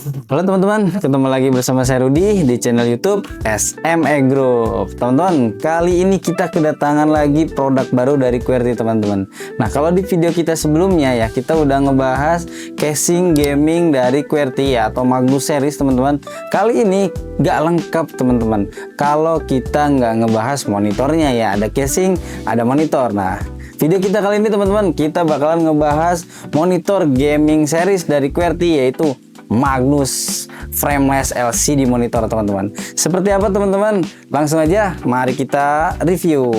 Halo teman-teman, ketemu lagi bersama saya Rudi di channel YouTube SME Group. Teman-teman, kali ini kita kedatangan lagi produk baru dari QWERTY teman-teman. Nah, kalau di video kita sebelumnya ya, kita udah ngebahas casing gaming dari QWERTY ya, atau Magnus series teman-teman. Kali ini nggak lengkap teman-teman. Kalau kita nggak ngebahas monitornya ya, ada casing, ada monitor. Nah, video kita kali ini teman-teman, kita bakalan ngebahas monitor gaming series dari QWERTY, yaitu Magnus frameless LCD monitor teman-teman. Seperti apa teman-teman? Langsung aja mari kita review.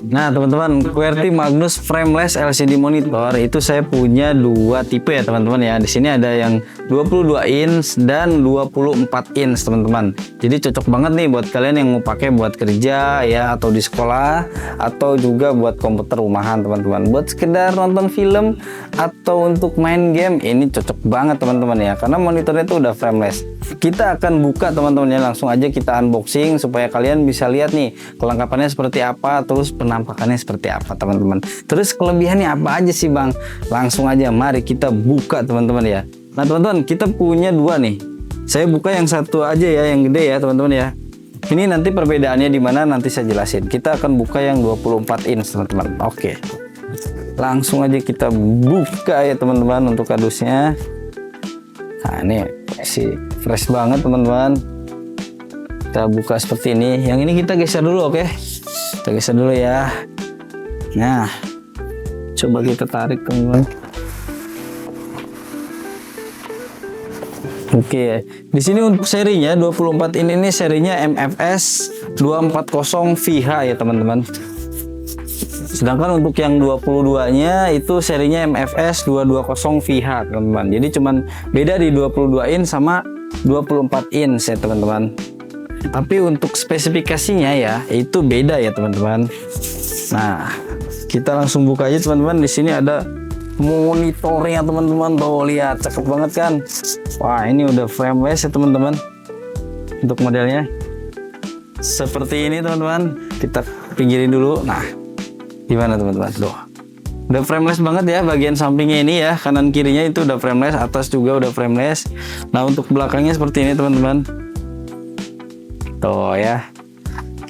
Nah teman-teman, QWERTY Magnus frameless LCD monitor itu saya punya dua tipe ya teman-teman ya. Di sini ada yang 22 inch dan 24 inch teman-teman. Jadi cocok banget nih buat kalian yang mau pakai buat kerja ya, atau di sekolah, atau juga buat komputer rumahan teman-teman. Buat sekedar nonton film atau untuk main game, ini cocok banget teman-teman ya, karena monitornya itu udah frameless. Kita akan buka teman-teman ya, langsung aja kita unboxing supaya kalian bisa lihat nih kelengkapannya seperti apa, terus penampakannya seperti apa teman-teman. Terus kelebihannya apa aja sih bang? Langsung aja mari kita buka teman-teman ya. Nah teman-teman, kita punya dua nih. Saya buka yang satu aja ya, yang gede ya teman-teman ya. Ini nanti perbedaannya di mana nanti saya jelasin. Kita akan buka yang 24 inch teman-teman. Oke. Langsung aja kita buka ya teman-teman untuk kardusnya. Nah ini masih fresh banget teman-teman. Kita buka seperti ini. Yang ini kita geser dulu, oke? Kita geser dulu ya. Nah, coba kita tarik teman-teman. Oke, di sini untuk serinya 24 ini serinya MFS 240 VH ya teman-teman. Sedangkan untuk yang 22-nya itu serinya MFS 220 VH teman-teman. Jadi cuman beda di 22 inch sama 24 inch ya teman-teman. Tapi untuk spesifikasinya ya itu beda ya teman-teman. Nah, kita langsung buka aja teman-teman. Di sini ada monitornya teman-teman. Tuh lihat, cakep banget kan. Wah, ini udah frameless ya teman-teman. Untuk modelnya seperti ini teman-teman. Kita pinggirin dulu. Nah, gimana teman-teman? Tuh, udah frameless banget ya. Bagian sampingnya ini ya, kanan kirinya itu udah frameless, atas juga udah frameless. Nah, untuk belakangnya seperti ini teman-teman. Tuh ya,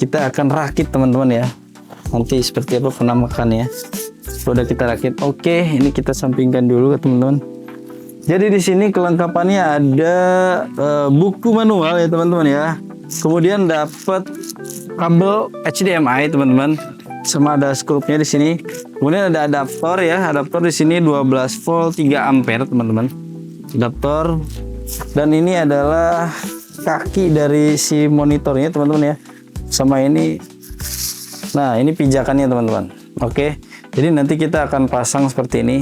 kita akan rakit teman-teman ya. Nanti seperti apa penampakannya. Udah kita rakit. Oke, ini kita sampingkan dulu teman-teman. Jadi di sini kelengkapannya ada buku manual ya teman-teman ya. Kemudian dapat kabel HDMI teman-teman, sama ada skrupnya di sini. Kemudian ada adaptor ya. Adaptor di sini 12 volt 3 ampere teman-teman. Adaptor. Dan ini adalah kaki dari si monitornya teman-teman ya. Sama ini. Nah, ini pijakannya teman-teman. Oke. Jadi nanti kita akan pasang seperti ini.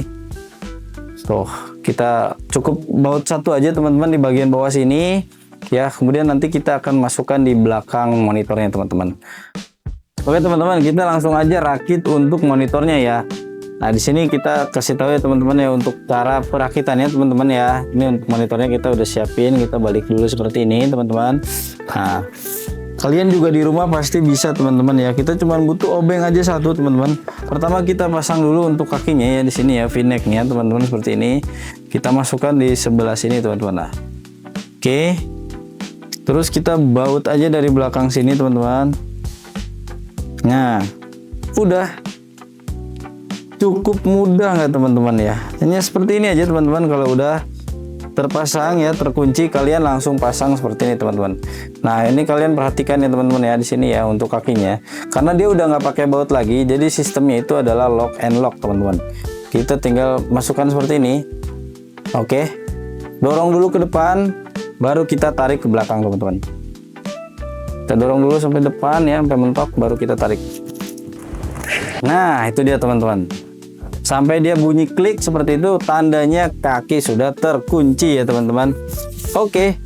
Tuh, kita cukup baut satu aja teman-teman di bagian bawah sini ya. Kemudian nanti kita akan masukkan di belakang monitornya teman-teman. Oke teman-teman, kita langsung aja rakit untuk monitornya ya. Nah, di sini kita kasih tahu ya teman-teman ya untuk cara perakitannya teman-teman ya. Ini untuk monitornya kita udah siapin, kita balik dulu seperti ini teman-teman. Nah, kalian juga di rumah pasti bisa teman-teman ya. Kita cuma butuh obeng aja satu teman-teman. Pertama kita pasang dulu untuk kakinya ya, di sini ya, V-necknya teman-teman seperti ini. Kita masukkan di sebelah sini teman-teman. Nah, oke. Terus kita baut aja dari belakang sini teman-teman. Nah, udah. Cukup mudah nggak teman-teman ya. Hanya seperti ini aja teman-teman. Kalau udah terpasang ya, terkunci, kalian langsung pasang seperti ini teman-teman. Nah, ini kalian perhatikan ya teman-teman ya, di sini ya untuk kakinya, karena dia udah nggak pakai baut lagi, jadi sistemnya itu adalah lock and lock teman-teman. Kita tinggal masukkan seperti ini. Oke, dorong dulu ke depan, baru kita tarik ke belakang teman-teman. Kita dorong dulu sampai depan ya, sampai mentok, baru kita tarik. Nah, itu dia teman-teman. Sampai dia bunyi klik seperti itu, tandanya kaki sudah terkunci ya teman-teman. Oke.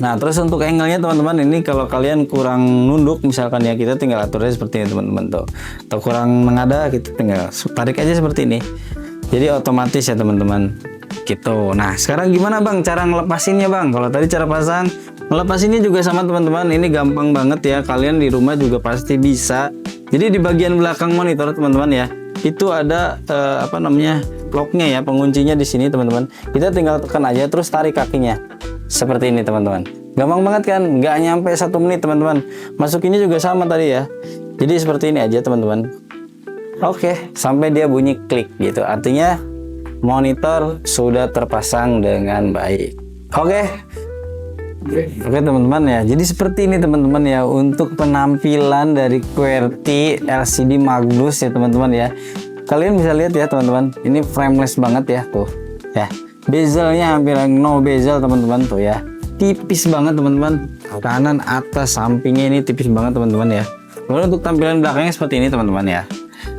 Nah, terus untuk angle-nya teman-teman, ini kalau kalian kurang nunduk misalkan ya, kita tinggal aturnya seperti ini teman-teman tuh. Atau kurang mengada, kita tinggal tarik aja seperti ini. Jadi otomatis ya teman-teman. Gitu. Nah, sekarang gimana bang cara ngelepasinnya bang? Kalau tadi cara pasang, ngelepasinnya juga sama teman-teman. Ini gampang banget ya. Kalian di rumah juga pasti bisa. Jadi di bagian belakang monitor teman-teman ya, itu ada apa namanya, locknya ya, penguncinya di sini teman-teman. Kita tinggal tekan aja terus tarik kakinya seperti ini teman-teman. Gampang banget kan, nggak nyampe 1 menit teman-teman. Masukinnya juga sama tadi ya, jadi seperti ini aja teman-teman. Oke, sampai dia bunyi klik gitu, artinya monitor sudah terpasang dengan baik. Oke teman-teman ya, jadi seperti ini teman-teman ya untuk penampilan dari QWERTY LCD Magnus ya teman-teman ya. Kalian bisa lihat ya teman-teman, ini frameless banget ya tuh ya, bezelnya hampir no bezel teman-teman tuh ya, tipis banget teman-teman, kanan atas sampingnya ini tipis banget teman-teman ya. Kemudian untuk tampilan belakangnya seperti ini teman-teman ya,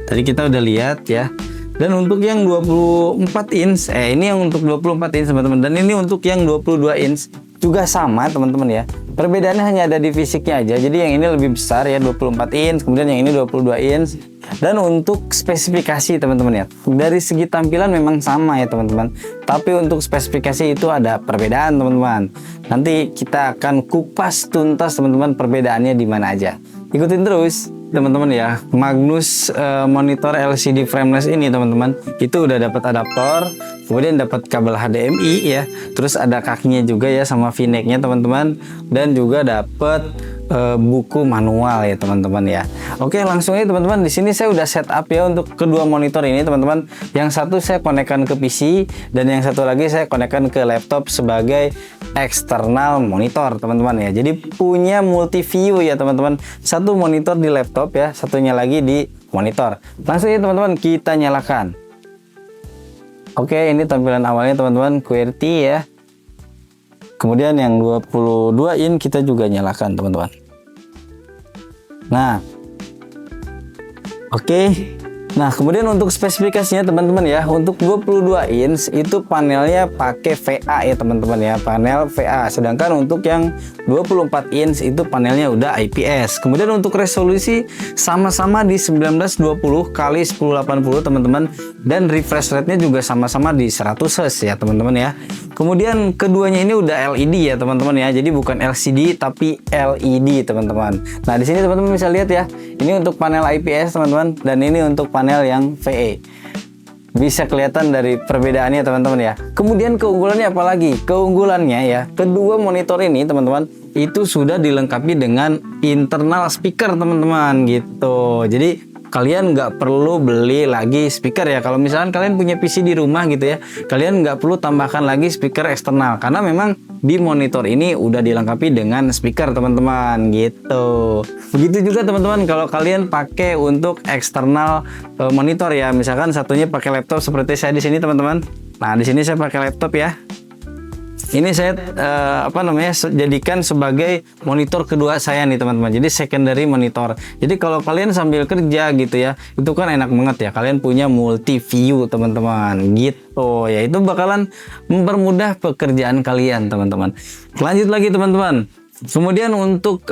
tadi kita udah lihat ya. Dan untuk yang 24 inch, ini yang untuk 24 inch teman-teman, dan ini untuk yang 22 inch juga sama teman-teman ya. Perbedaannya hanya ada di fisiknya aja. Jadi yang ini lebih besar ya, 24 inch, kemudian yang ini 22 inch. Dan untuk spesifikasi teman-teman ya, dari segi tampilan memang sama ya teman-teman, tapi untuk spesifikasi itu ada perbedaan teman-teman. Nanti kita akan kupas tuntas teman-teman perbedaannya di mana aja. Ikutin terus teman-teman ya. Magnus monitor LCD frameless ini teman-teman, itu udah dapat adaptor, kemudian dapat kabel HDMI ya, terus ada kakinya juga ya sama V-necknya teman-teman, dan juga dapat buku manual ya teman-teman ya. Oke, langsung aja teman-teman, di sini saya udah setup ya untuk kedua monitor ini teman-teman. Yang satu saya konekkan ke PC, dan yang satu lagi saya konekkan ke laptop sebagai eksternal monitor teman-teman ya. Jadi punya multi view ya teman-teman, satu monitor di laptop ya, satunya lagi di monitor. Langsung aja teman-teman kita nyalakan. Oke, ini tampilan awalnya teman-teman, QWERTY ya. Kemudian yang 22 in kita juga nyalakan teman-teman. Nah, oke. Nah, kemudian untuk spesifikasinya teman-teman ya, untuk 22 inch itu panelnya pakai VA ya teman-teman ya, panel VA. Sedangkan untuk yang 24 inch itu panelnya udah IPS. Kemudian untuk resolusi sama-sama di 1920 kali 1080 teman-teman, dan refresh rate-nya juga sama-sama di 100 Hz ya teman-teman ya. Kemudian keduanya ini udah LED ya teman-teman ya, jadi bukan LCD tapi LED teman-teman. Nah, di sini teman-teman bisa lihat ya, ini untuk panel IPS teman-teman, dan ini untuk panel yang VA. Bisa kelihatan dari perbedaannya teman-teman ya. Kemudian keunggulannya apa lagi? Keunggulannya ya, kedua monitor ini teman-teman itu sudah dilengkapi dengan internal speaker teman-teman gitu. Jadi kalian nggak perlu beli lagi speaker ya. Kalau misalkan kalian punya PC di rumah gitu ya, kalian nggak perlu tambahkan lagi speaker eksternal, karena memang di monitor ini udah dilengkapi dengan speaker teman-teman gitu. Begitu juga teman-teman kalau kalian pakai untuk eksternal monitor ya, misalkan satunya pakai laptop seperti saya di sini teman-teman. Nah, di sini saya pakai laptop ya. Ini saya jadikan sebagai monitor kedua saya nih teman-teman. Jadi secondary monitor. Jadi kalau kalian sambil kerja gitu ya, itu kan enak banget ya, kalian punya multi view teman-teman gitu ya. Itu bakalan mempermudah pekerjaan kalian teman-teman. Lanjut lagi teman-teman. Kemudian untuk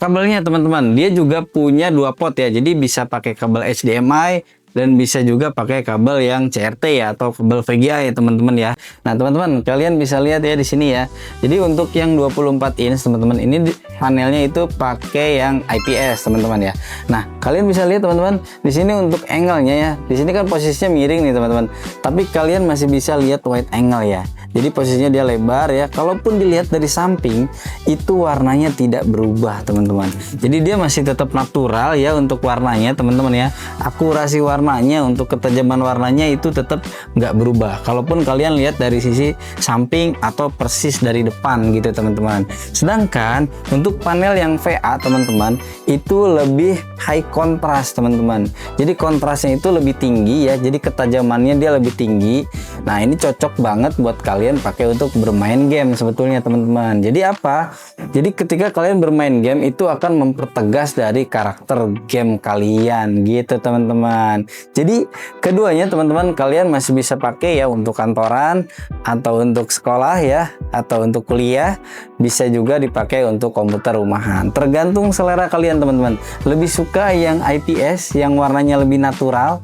kabelnya teman-teman, dia juga punya 2 port ya. Jadi bisa pakai kabel HDMI dan bisa juga pakai kabel yang CRT ya, atau kabel VGA ya teman-teman ya. Nah teman-teman, kalian bisa lihat ya di sini ya. Jadi untuk yang 24 inch teman-teman, ini panelnya itu pakai yang IPS teman-teman ya. Nah kalian bisa lihat teman-teman, di sini untuk angle-nya ya, di sini kan posisinya miring nih teman-teman, tapi kalian masih bisa lihat wide angle ya. Jadi posisinya dia lebar ya. Kalaupun dilihat dari samping, itu warnanya tidak berubah teman-teman. Jadi dia masih tetap natural ya untuk warnanya teman-teman ya. Akurasi warnanya, untuk ketajaman warnanya itu tetap nggak berubah. Kalaupun kalian lihat dari sisi samping atau persis dari depan gitu teman-teman. Sedangkan untuk panel yang VA teman-teman, itu lebih high contrast teman-teman. Jadi kontrasnya itu lebih tinggi ya. Jadi ketajamannya dia lebih tinggi. Nah ini cocok banget buat kalian pakai untuk bermain game sebetulnya teman-teman. Jadi apa? Jadi ketika kalian bermain game itu akan mempertegas dari karakter game kalian gitu teman-teman. Jadi keduanya teman-teman kalian masih bisa pakai ya untuk kantoran atau untuk sekolah ya, atau untuk kuliah. Bisa juga dipakai untuk komputer rumahan. Tergantung selera kalian teman-teman. Lebih suka yang IPS yang warnanya lebih natural,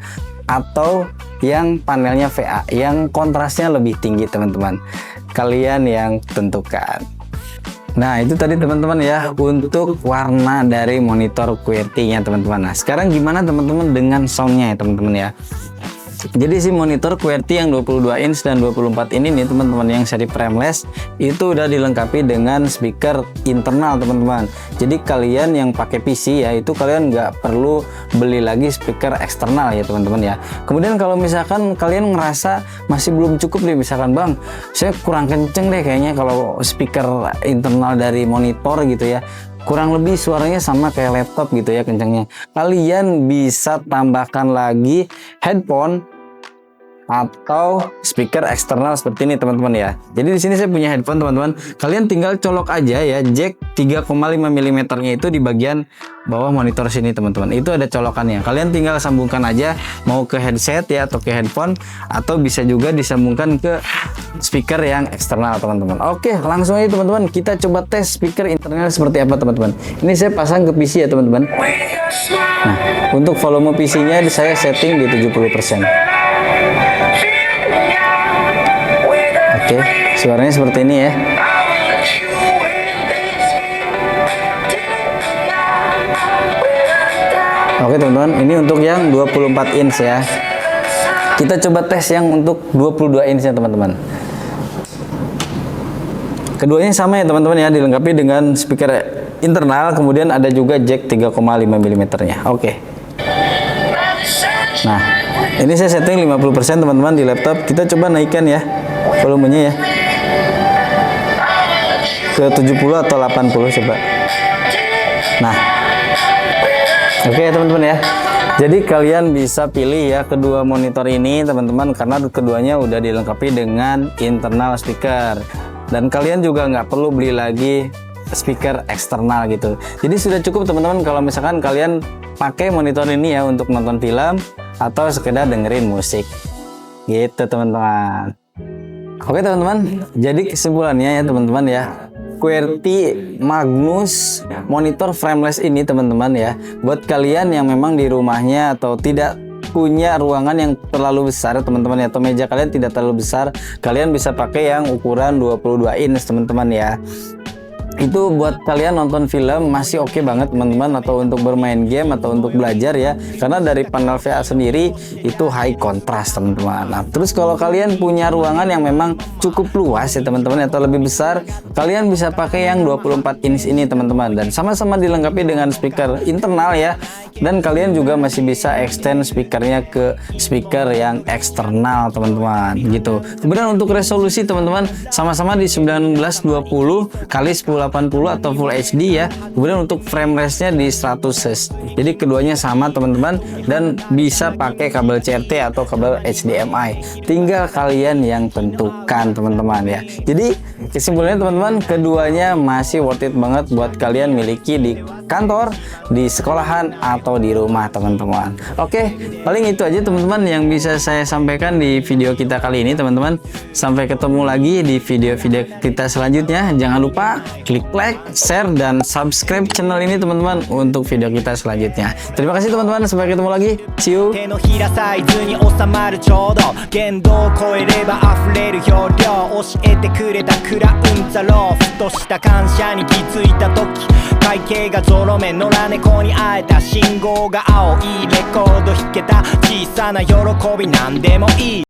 atau yang panelnya VA yang kontrasnya lebih tinggi teman-teman. Kalian yang tentukan. Nah, itu tadi teman-teman ya untuk warna dari monitor QWERTY-nya teman-teman. Nah, sekarang gimana teman-teman dengan soundnya ya teman-teman ya. Jadi si monitor QWERTY yang 22 inch dan 24 ini nih teman-teman yang seri frameless itu udah dilengkapi dengan speaker internal teman-teman. Jadi kalian yang pakai PC ya itu kalian nggak perlu beli lagi speaker eksternal ya teman-teman ya. Kemudian kalau misalkan kalian ngerasa masih belum cukup nih, misalkan bang saya kurang kenceng deh kayaknya kalau speaker internal dari monitor gitu ya, kurang lebih suaranya sama kayak laptop gitu ya kencangnya, kalian bisa tambahkan lagi headphone atau speaker eksternal seperti ini teman-teman ya. Jadi di sini saya punya headphone teman-teman. Kalian tinggal colok aja ya jack 3,5 mm nya itu di bagian bawah monitor sini teman-teman. Itu ada colokannya. Kalian tinggal sambungkan aja mau ke headset ya atau ke headphone, atau bisa juga disambungkan ke speaker yang eksternal teman-teman. Oke, langsung aja teman-teman kita coba tes speaker internal seperti apa teman-teman. Ini saya pasang ke PC ya teman-teman. Nah, untuk volume PC-nya saya setting di 70%. Oke, suaranya seperti ini ya. Oke teman-teman, ini untuk yang 24 inch ya. Kita coba tes yang untuk 22 inch ya teman-teman. Keduanya sama ya teman-teman ya, dilengkapi dengan speaker internal, kemudian ada juga jack 3,5 mm nya. Oke. Nah, ini saya setting 50% teman-teman di laptop. Kita coba naikkan ya volumenya ya ke 70 atau 80 coba. Nah, oke teman-teman ya. Jadi kalian bisa pilih ya kedua monitor ini teman-teman, karena keduanya udah dilengkapi dengan internal speaker, dan kalian juga nggak perlu beli lagi speaker eksternal gitu. Jadi sudah cukup teman-teman kalau misalkan kalian pakai monitor ini ya untuk nonton film atau sekedar dengerin musik gitu teman-teman. Oke teman-teman, jadi kesimpulannya ya teman-teman ya, QWERTY Magnus monitor frameless ini teman-teman ya, buat kalian yang memang di rumahnya atau tidak punya ruangan yang terlalu besar teman-teman ya, atau meja kalian tidak terlalu besar, kalian bisa pakai yang ukuran 22 inch teman-teman ya. Itu buat kalian nonton film masih oke banget teman-teman, atau untuk bermain game atau untuk belajar ya, karena dari panel VA sendiri itu high contrast teman-teman. Nah, terus kalau kalian punya ruangan yang memang cukup luas ya teman-teman atau lebih besar, kalian bisa pakai yang 24 inch ini teman-teman, dan sama-sama dilengkapi dengan speaker internal ya, dan kalian juga masih bisa extend speakernya ke speaker yang eksternal teman-teman gitu. Kemudian untuk resolusi teman-teman sama-sama di 1920 kali 1080 atau Full HD ya. Kemudian untuk frame rate-nya di 100 Hz. Jadi keduanya sama teman-teman, dan bisa pakai kabel CRT atau kabel HDMI. Tinggal kalian yang tentukan teman-teman ya. Jadi kesimpulannya teman-teman, keduanya masih worth it banget buat kalian miliki di kantor, di sekolahan, atau di rumah teman-teman. Oke, paling itu aja teman-teman yang bisa saya sampaikan di video kita kali ini teman-teman. Sampai ketemu lagi di video-video kita selanjutnya. Jangan lupa klik like, share, dan subscribe channel ini teman-teman untuk video kita selanjutnya. Terima kasih teman-teman, sampai ketemu lagi. See you. 手のひらサイズに収まるちょうど限度を超えれば溢れる表量教えてくれたクラウンザローふとした感謝に気づいた時会計がゾロ目野良猫に会えた信号が青いレコード弾けた小さな喜びなんでもいい